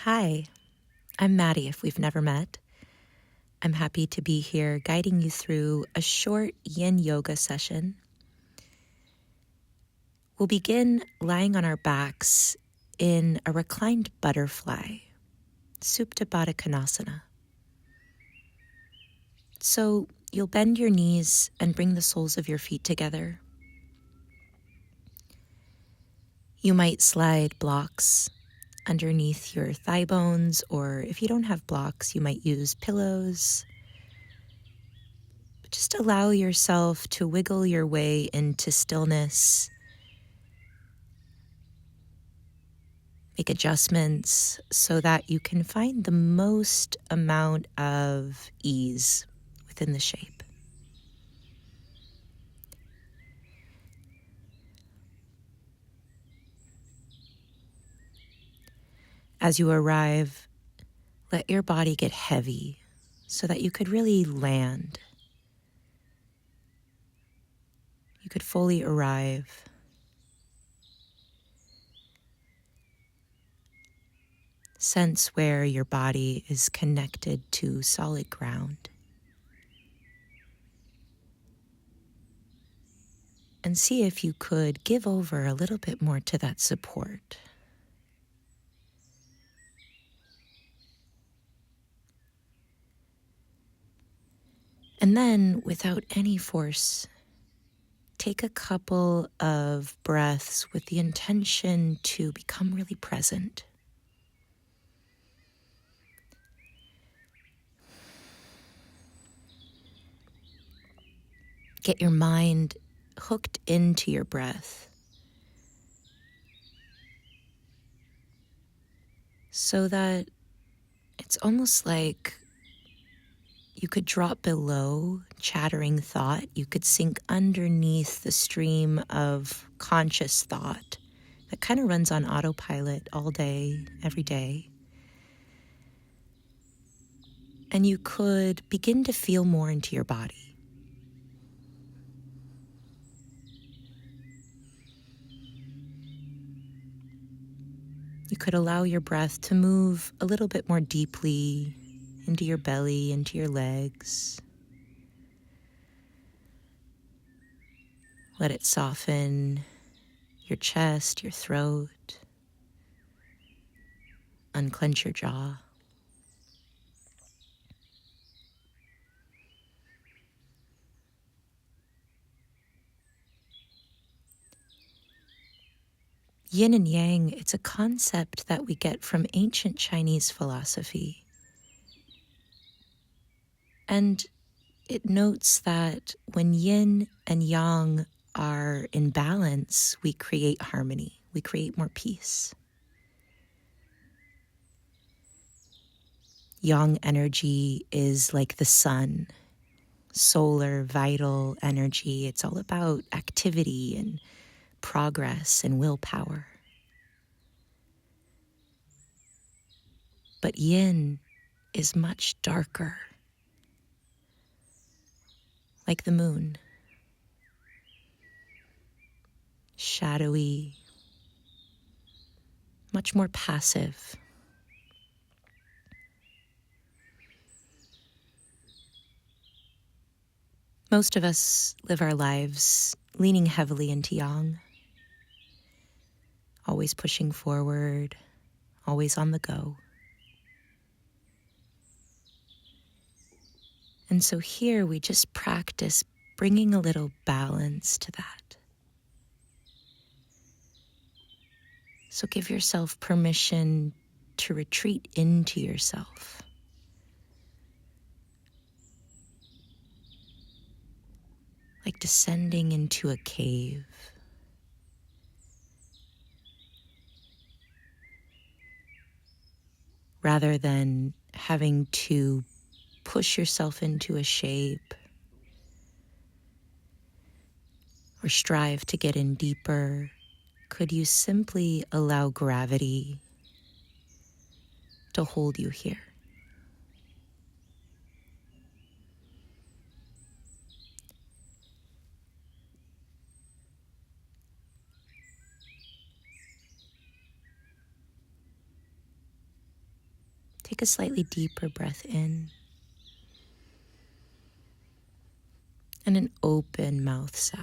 Hi, I'm Maddie if we've never met. I'm happy to be here guiding you through a short yin yoga session. We'll begin lying on our backs in a reclined butterfly, Supta Baddha Konasana. So you'll bend your knees and bring the soles of your feet together. You might slide blocks underneath your thigh bones, or if you don't have blocks, you might use pillows. Just allow yourself to wiggle your way into stillness. Make adjustments so that you can find the most amount of ease within the shape. As you arrive, let your body get heavy so that you could really land. You could fully arrive. Sense where your body is connected to solid ground. And see if you could give over a little bit more to that support. And then, without any force, take a couple of breaths with the intention to become really present. Get your mind hooked into your breath so that it's almost like you could drop below chattering thought. You could sink underneath the stream of conscious thought that kind of runs on autopilot all day, every day. And you could begin to feel more into your body. You could allow your breath to move a little bit more deeply into your belly, into your legs. Let it soften your chest, your throat. Unclench your jaw. Yin and yang, it's a concept that we get from ancient Chinese philosophy. And it notes that when yin and yang are in balance, we create harmony, we create more peace. Yang energy is like the sun, solar, vital energy. It's all about activity and progress and willpower. But yin is much darker, like the moon. Shadowy, much more passive. Most of us live our lives leaning heavily into yang, always pushing forward, always on the go. And so here we just practice bringing a little balance to that. So give yourself permission to retreat into yourself. Like descending into a cave. Rather than having to push yourself into a shape or strive to get in deeper, could you simply allow gravity to hold you here? Take a slightly deeper breath in and an open mouth sigh.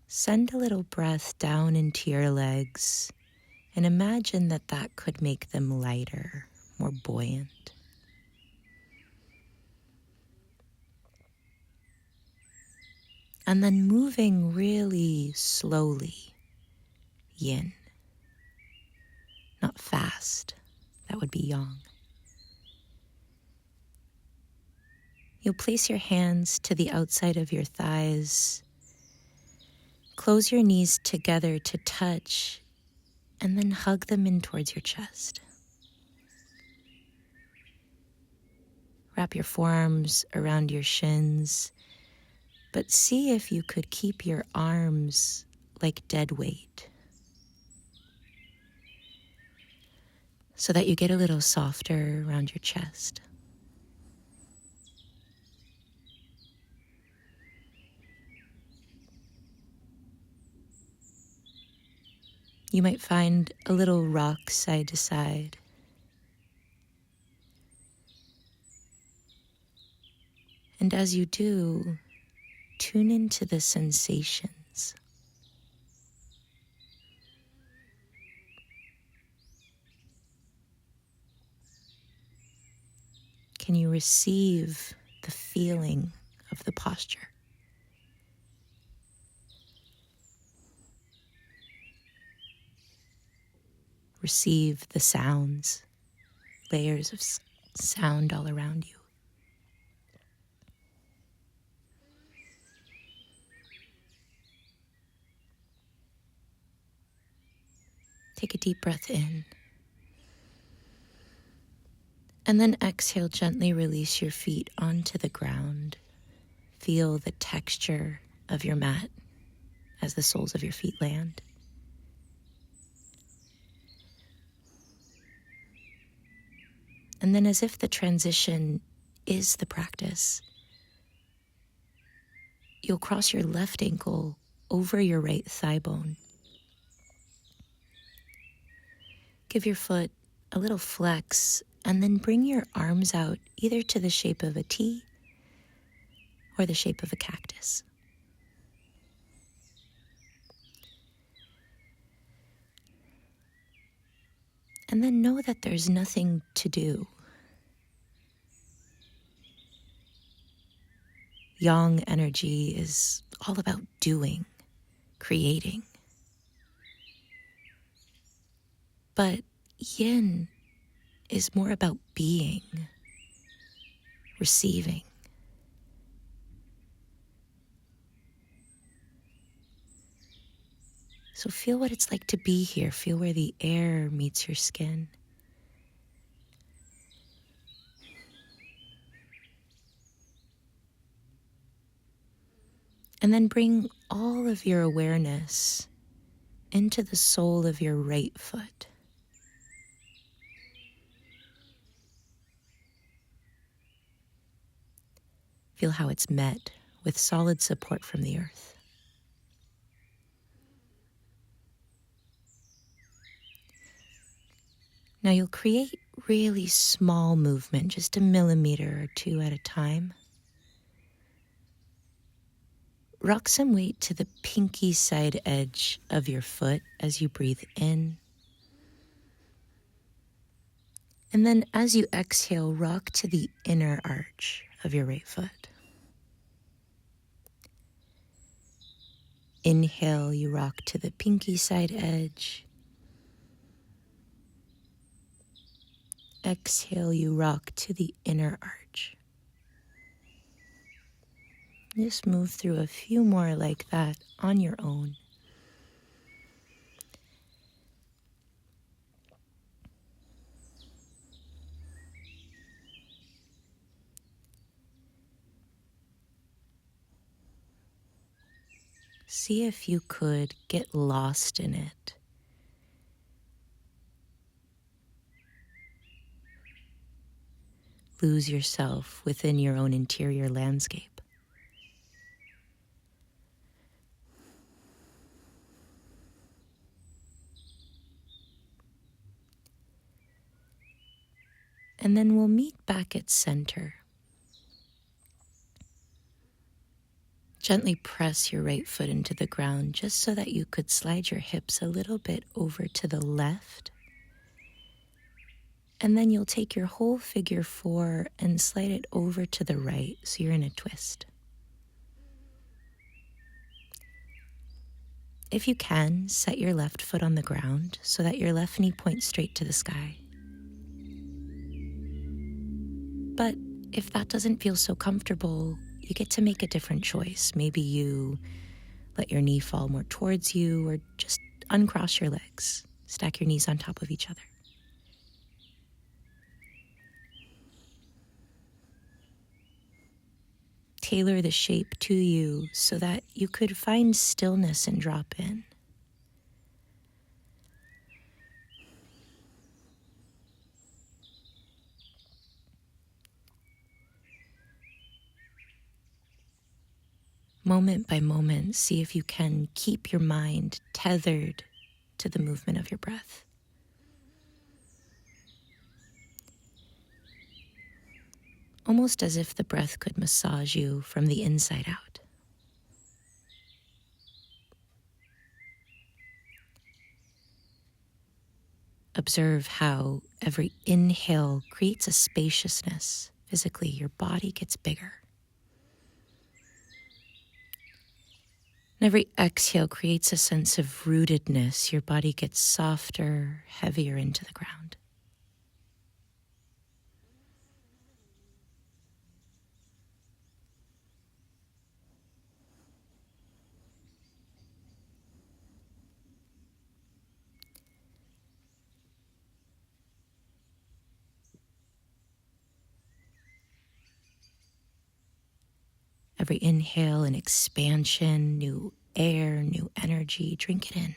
Send a little breath down into your legs and imagine that that could make them lighter, more buoyant. And then moving really slowly, yin. Not fast, that would be yang. You'll place your hands to the outside of your thighs, close your knees together to touch, and then hug them in towards your chest. Wrap your forearms around your shins, but see if you could keep your arms like dead weight so that you get a little softer around your chest. You might find a little rock side to side. And as you do, tune into the sensations. Can you receive the feeling of the posture? Receive the sounds, layers of sound all around you. Take a deep breath in. And then exhale, gently release your feet onto the ground. Feel the texture of your mat as the soles of your feet land. And then, as if the transition is the practice, you'll cross your left ankle over your right thigh bone. Give your foot a little flex and then bring your arms out either to the shape of a T or the shape of a cactus. And then know that there's nothing to do. Yang energy is all about doing, creating. But yin is more about being, receiving. So feel what it's like to be here. Feel where the air meets your skin. And then bring all of your awareness into the sole of your right foot. Feel how it's met with solid support from the earth. Now you'll create really small movement, just a millimeter or two at a time. Rock some weight to the pinky side edge of your foot as you breathe in. And then as you exhale, rock to the inner arch of your right foot. Inhale, you rock to the pinky side edge. Exhale, you rock to the inner arch. Just move through a few more like that on your own. See if you could get lost in it. Lose yourself within your own interior landscape. And then we'll meet back at center. Gently press your right foot into the ground just so that you could slide your hips a little bit over to the left. And then you'll take your whole figure 4 and slide it over to the right so you're in a twist. If you can, set your left foot on the ground so that your left knee points straight to the sky. But if that doesn't feel so comfortable, you get to make a different choice. Maybe you let your knee fall more towards you, or just uncross your legs. Stack your knees on top of each other. Tailor the shape to you so that you could find stillness and drop in. Moment by moment, see if you can keep your mind tethered to the movement of your breath. Almost as if the breath could massage you from the inside out. Observe how every inhale creates a spaciousness. Physically, your body gets bigger. And every exhale creates a sense of rootedness. Your body gets softer, heavier into the ground. Every inhale, an expansion, new air, new energy. Drink it in.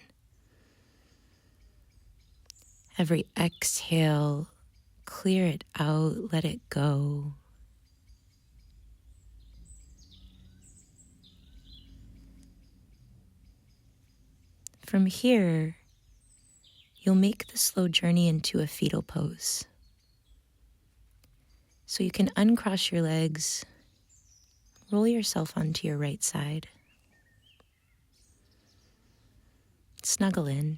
Every exhale, clear it out, let it go. From here, you'll make the slow journey into a fetal pose. So you can uncross your legs, roll yourself onto your right side, snuggle in.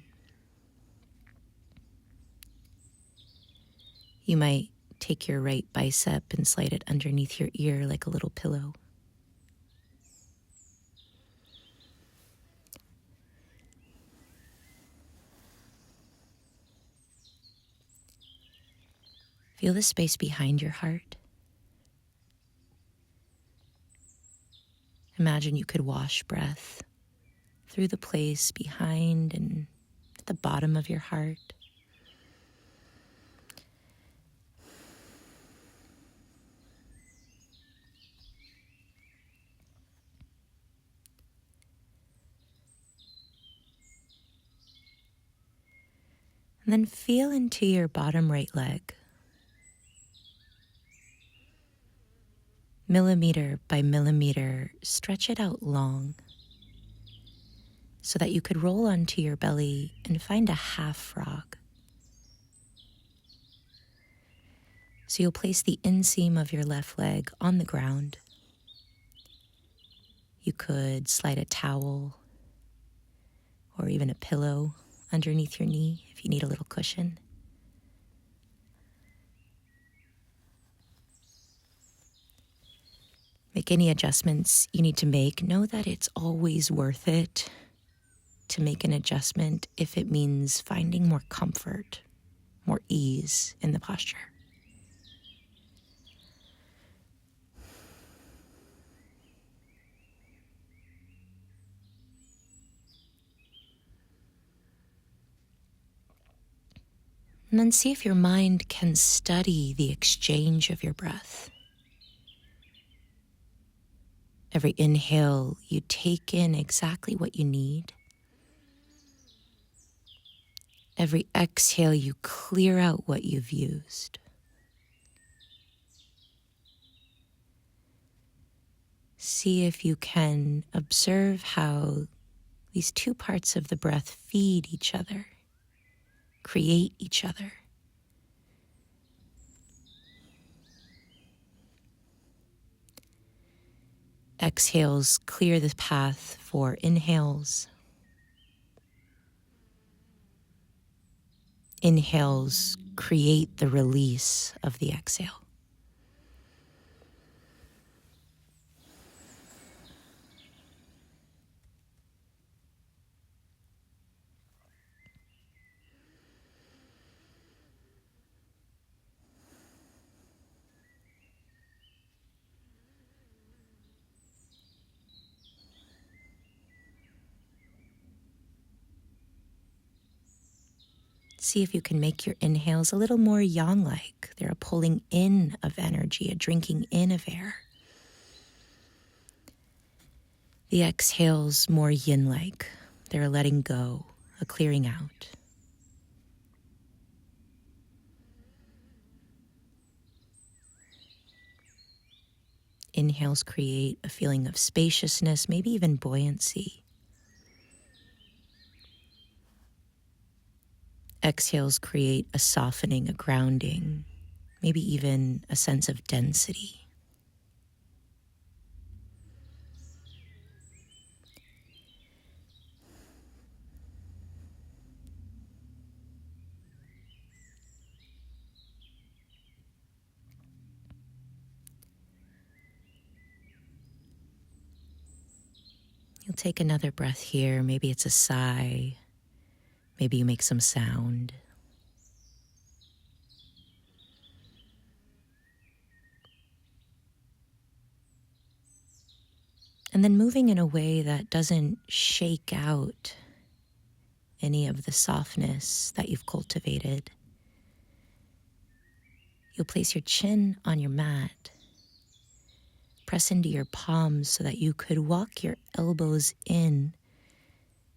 You might take your right bicep and slide it underneath your ear like a little pillow. Feel the space behind your heart. Imagine you could wash breath through the place behind and at the bottom of your heart. And then feel into your bottom right leg. Millimeter by millimeter, stretch it out long so that you could roll onto your belly and find a half frog. So you'll place the inseam of your left leg on the ground. You could slide a towel or even a pillow underneath your knee if you need a little cushion. Make any adjustments you need to make. Know that it's always worth it to make an adjustment if it means finding more comfort, more ease in the posture. And then see if your mind can study the exchange of your breath. Every inhale, you take in exactly what you need. Every exhale, you clear out what you've used. See if you can observe how these two parts of the breath feed each other, create each other. Exhales clear the path for inhales. Inhales create the release of the exhale. See if you can make your inhales a little more yang-like. They're a pulling in of energy, a drinking in of air. The exhales more yin-like. They're a letting go, a clearing out. Inhales create a feeling of spaciousness, maybe even buoyancy. Exhales create a softening, a grounding, maybe even a sense of density. You'll take another breath here. Maybe it's a sigh. Maybe you make some sound. And then moving in a way that doesn't shake out any of the softness that you've cultivated. You'll place your chin on your mat. Press into your palms so that you could walk your elbows in.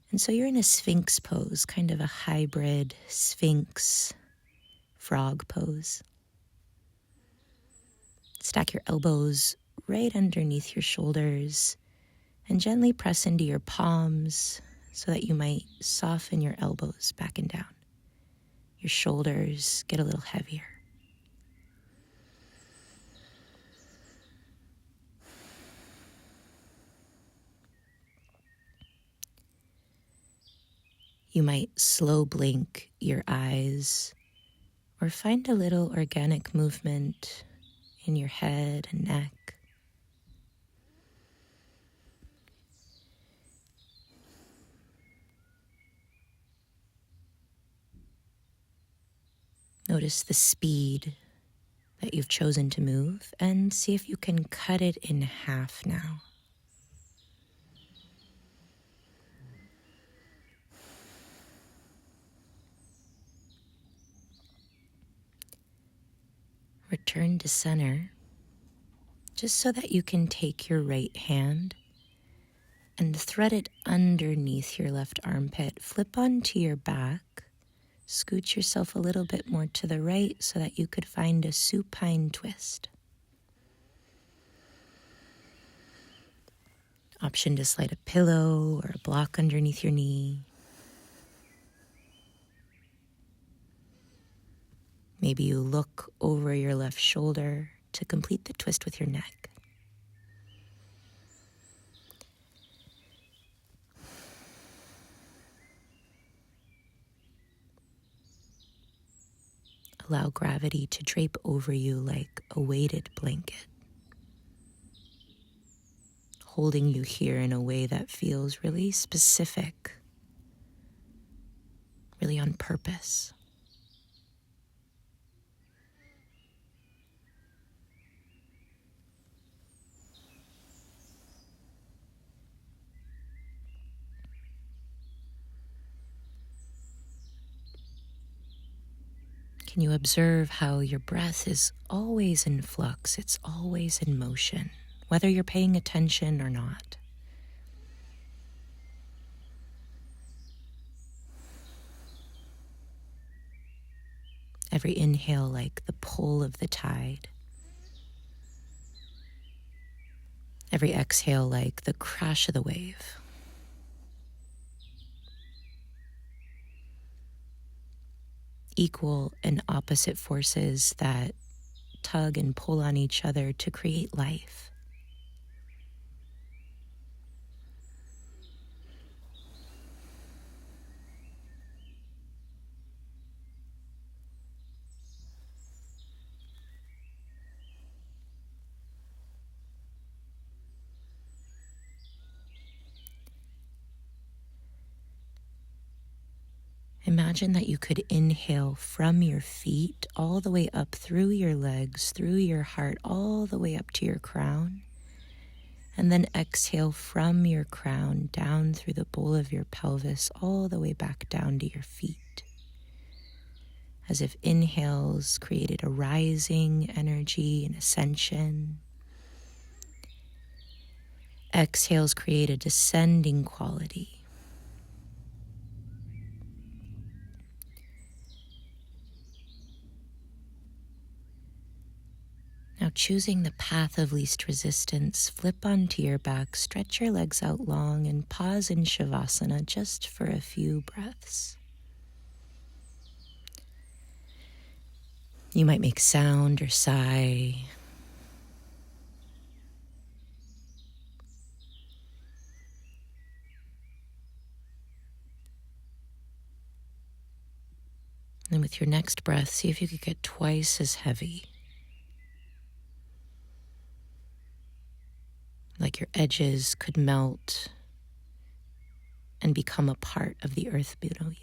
And so you're in a sphinx pose, kind of a hybrid sphinx frog pose. Stack your elbows right underneath your shoulders and gently press into your palms so that you might soften your elbows back and down. Your shoulders get a little heavier. You might slow blink your eyes or find a little organic movement in your head and neck. Notice the speed that you've chosen to move and see if you can cut it in half now. Return to center, just so that you can take your right hand and thread it underneath your left armpit. Flip onto your back, scoot yourself a little bit more to the right so that you could find a supine twist. Option to slide a pillow or a block underneath your knee. Maybe you look over your left shoulder to complete the twist with your neck. Allow gravity to drape over you like a weighted blanket, holding you here in a way that feels really specific, really on purpose. Can you observe how your breath is always in flux? It's always in motion, whether you're paying attention or not. Every inhale like the pull of the tide. Every exhale like the crash of the wave. Equal and opposite forces that tug and pull on each other to create life. Imagine that you could inhale from your feet all the way up through your legs, through your heart, all the way up to your crown. And then exhale from your crown down through the bowl of your pelvis, all the way back down to your feet. As if inhales created a rising energy, an ascension. Exhales create a descending quality. Now, choosing the path of least resistance, flip onto your back, stretch your legs out long, and pause in Shavasana just for a few breaths. You might make sound or sigh. And with your next breath, see if you could get twice as heavy. Like your edges could melt and become a part of the earth below you.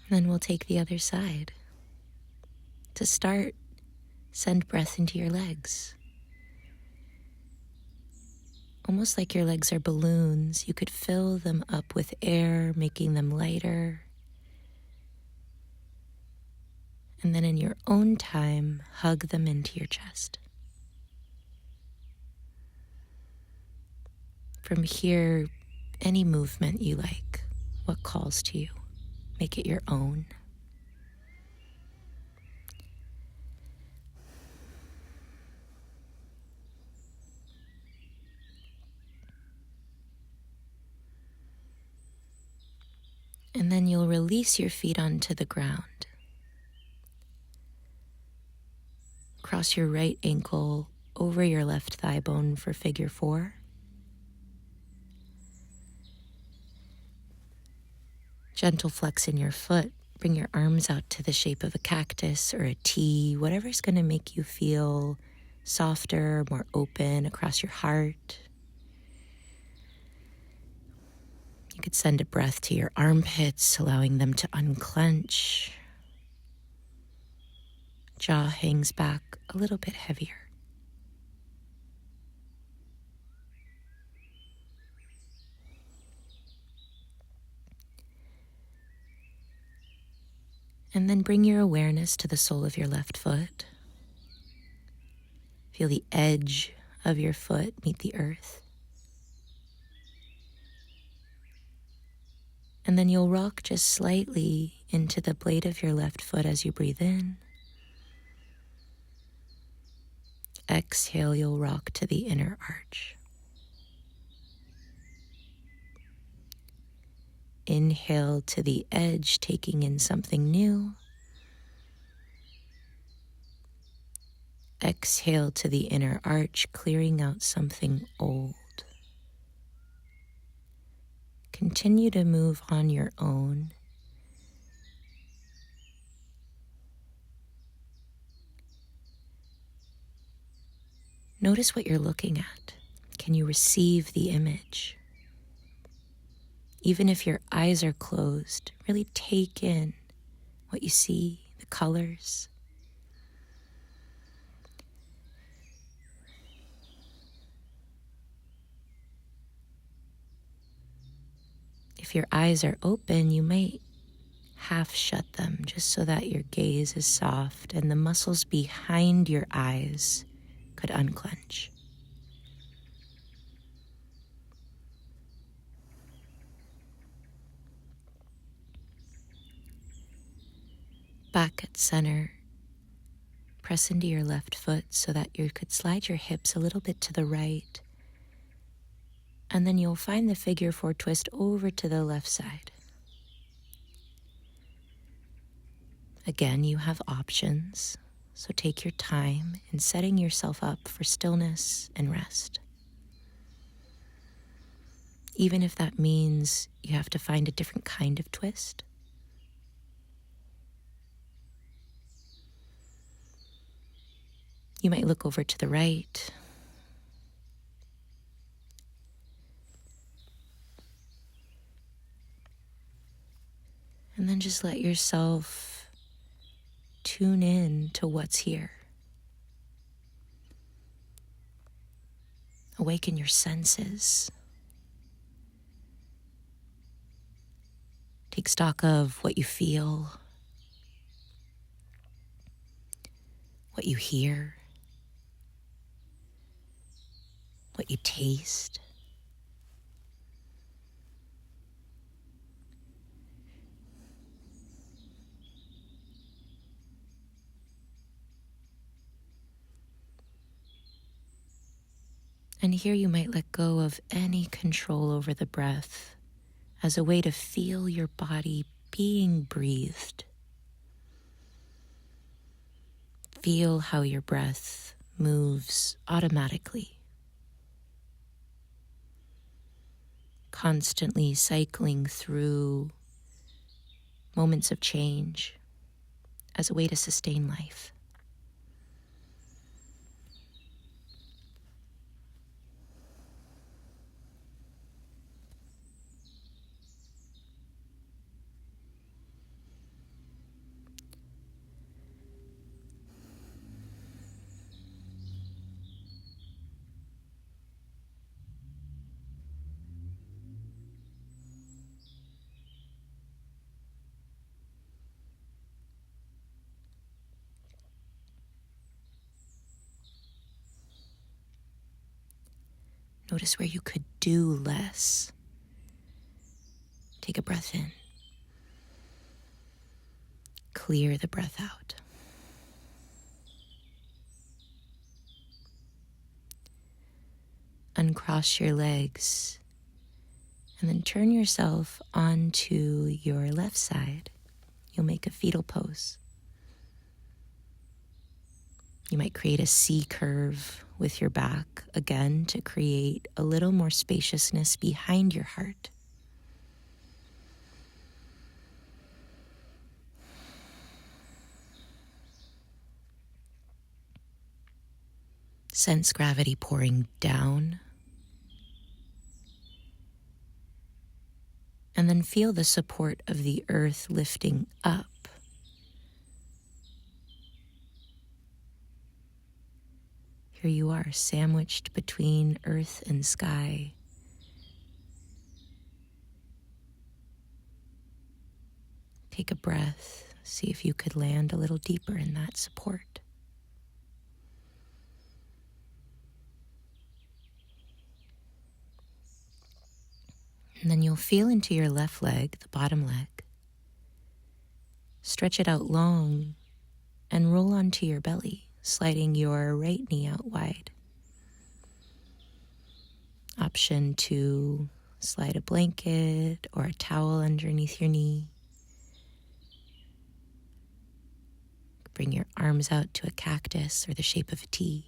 Then we'll take the other side. To start, send breath into your legs. Almost like your legs are balloons, you could fill them up with air, making them lighter. And then in your own time, hug them into your chest. From here, any movement you like, what calls to you, make it your own. And then you'll release your feet onto the ground. Cross your right ankle over your left thigh bone for figure 4. Gentle flex in your foot. Bring your arms out to the shape of a cactus or a T, whatever's going to make you feel softer, more open across your heart. You could send a breath to your armpits, allowing them to unclench. Jaw hangs back a little bit heavier. And then bring your awareness to the sole of your left foot. Feel the edge of your foot meet the earth. And then you'll rock just slightly into the blade of your left foot as you breathe in. Exhale, you'll rock to the inner arch. Inhale to the edge, taking in something new. Exhale to the inner arch, clearing out something old. Continue to move on your own. Notice what you're looking at. Can you receive the image? Even if your eyes are closed, really take in what you see, the colors. If your eyes are open, you might half shut them just so that your gaze is soft and the muscles behind your eyes could unclench. Back at center, press into your left foot so that you could slide your hips a little bit to the right. And then you'll find the figure 4 twist over to the left side. Again, you have options, so take your time in setting yourself up for stillness and rest. Even if that means you have to find a different kind of twist. You might look over to the right. And then just let yourself tune in to what's here. Awaken your senses. Take stock of what you feel, what you hear, what you taste. And here you might let go of any control over the breath as a way to feel your body being breathed. Feel how your breath moves automatically, constantly cycling through moments of change as a way to sustain life. Notice where you could do less. Take a breath in. Clear the breath out. Uncross your legs and then turn yourself onto your left side. You'll make a fetal pose. You might create a C curve with your back, again, to create a little more spaciousness behind your heart. Sense gravity pouring down. And then feel the support of the earth lifting up. Here you are, sandwiched between earth and sky. Take a breath. See if you could land a little deeper in that support. And then you'll feel into your left leg, the bottom leg. Stretch it out long and roll onto your belly, sliding your right knee out wide. Option to slide a blanket or a towel underneath your knee. Bring your arms out to a cactus or the shape of a T.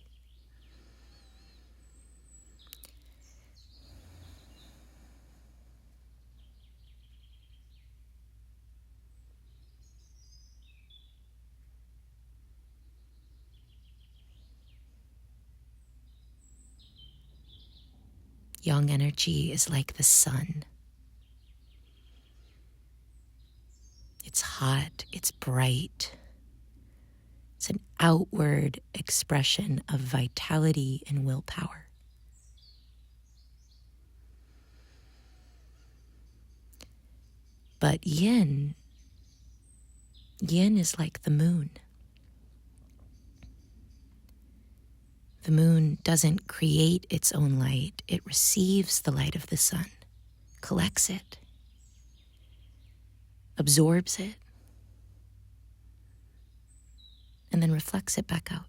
Yang energy is like the sun. It's hot, it's bright. It's an outward expression of vitality and willpower. But yin is like the moon. The moon doesn't create its own light. It receives the light of the sun, collects it, absorbs it, and then reflects it back out.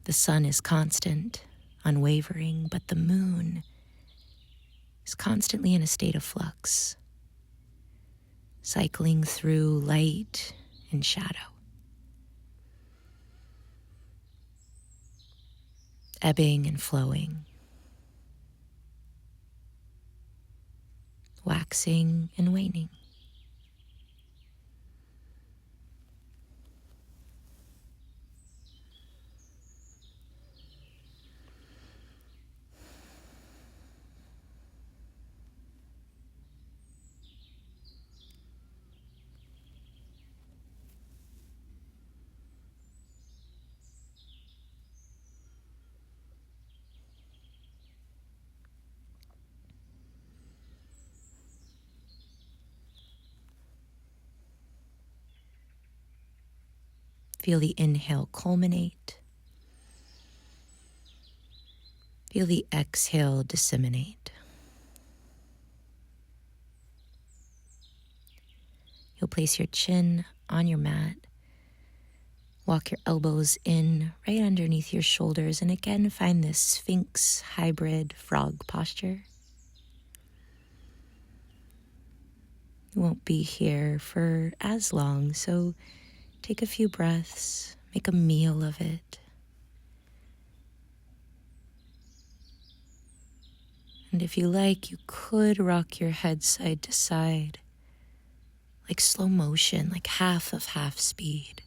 The sun is constant, unwavering, but the moon is constantly in a state of flux, cycling through light and shadow, ebbing and flowing, waxing and waning. Feel the inhale culminate. Feel the exhale disseminate. You'll place your chin on your mat. Walk your elbows in right underneath your shoulders, and again find this Sphinx hybrid frog posture. You won't be here for as long, so take a few breaths, make a meal of it. And if you like, you could rock your head side to side, like slow motion, like half of half speed.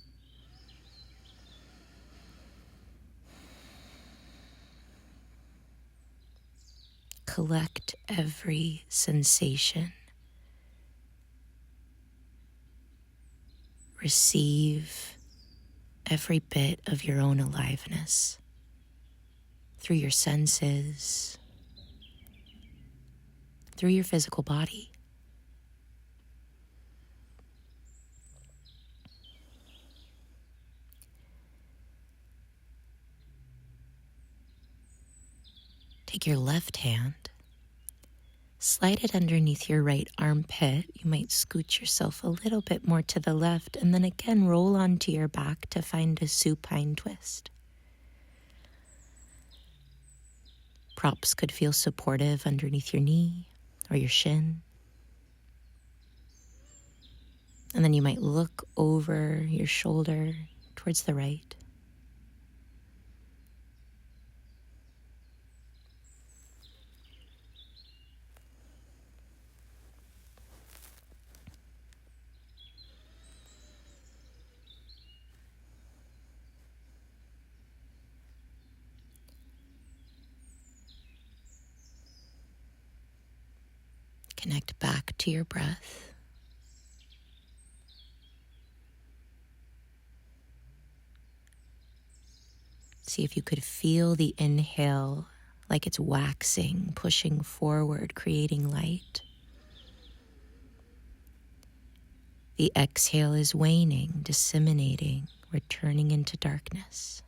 Collect every sensation. Receive every bit of your own aliveness through your senses, through your physical body. Take your left hand, slide it underneath your right armpit. You might scoot yourself a little bit more to the left, and then again roll onto your back to find a supine twist. Props could feel supportive underneath your knee or your shin. And then you might look over your shoulder towards the right. Connect back to your breath. See if you could feel the inhale like it's waxing, pushing forward, creating light. The exhale is waning, disseminating, returning into darkness.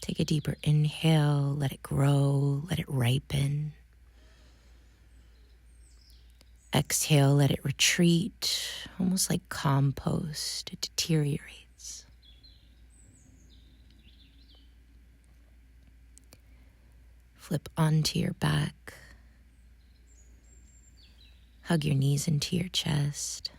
Take a deeper inhale, let it grow, let it ripen. Exhale, let it retreat, almost like compost. It deteriorates. Flip onto your back. Hug your knees into your chest.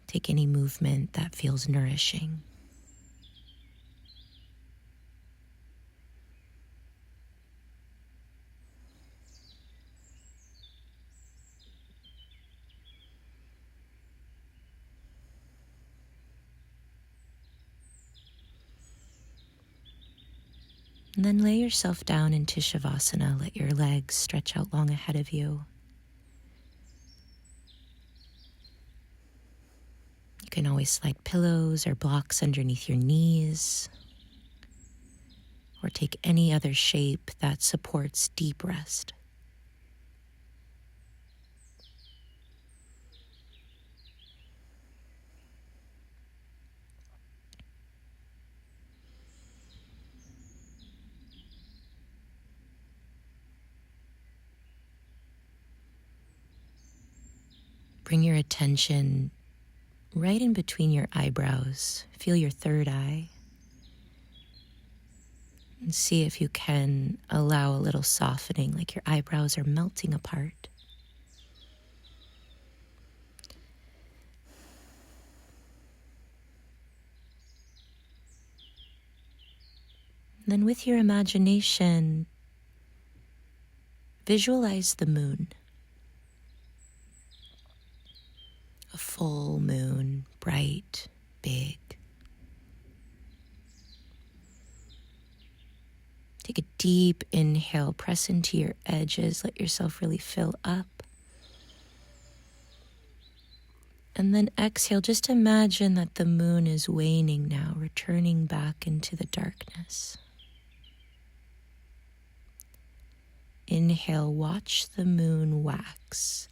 Take any movement that feels nourishing. And then lay yourself down into Shavasana. Let your legs stretch out long ahead of you. You can always slide pillows or blocks underneath your knees, or take any other shape that supports deep rest. Bring your attention right in between your eyebrows. Feel your third eye. And see if you can allow a little softening, like your eyebrows are melting apart. And then with your imagination, visualize the moon. A full moon, bright, big. Take a deep inhale, press into your edges, let yourself really fill up. And then exhale, just imagine that the moon is waning now, returning back into the darkness. Inhale, watch the moon wax.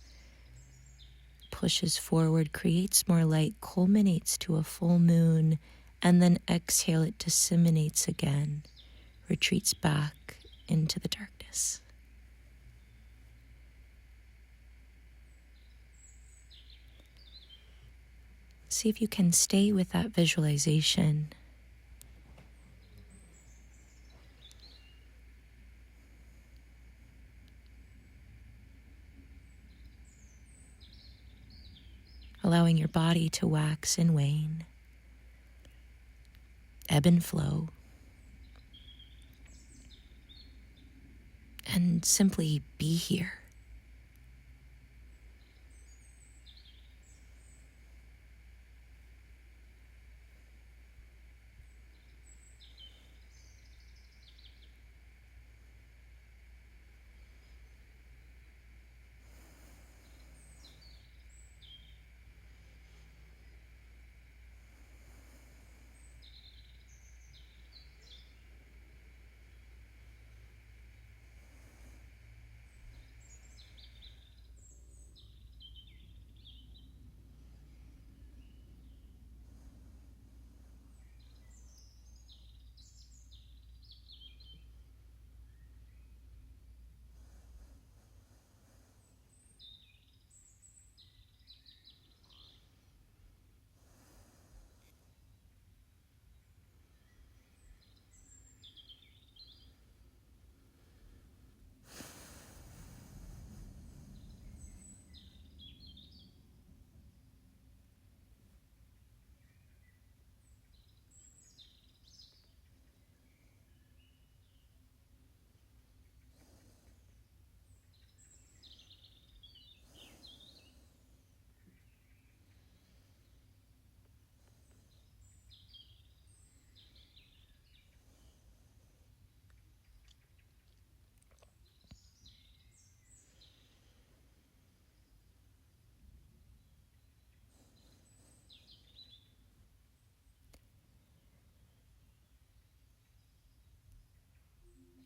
Pushes forward, creates more light, culminates to a full moon, and then exhale, it disseminates again, retreats back into the darkness. See if you can stay with that visualization. Allowing your body to wax and wane, ebb and flow, and simply be here.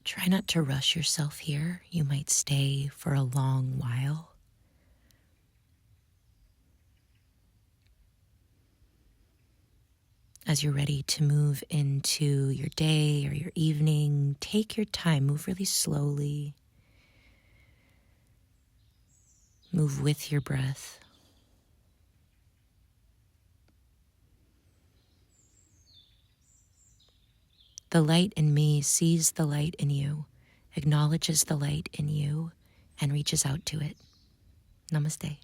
Try not to rush yourself here. You might stay for a long while. As you're ready to move into your day or your evening, take your time, move really slowly. Move with your breath. The light in me sees the light in you, acknowledges the light in you, and reaches out to it. Namaste.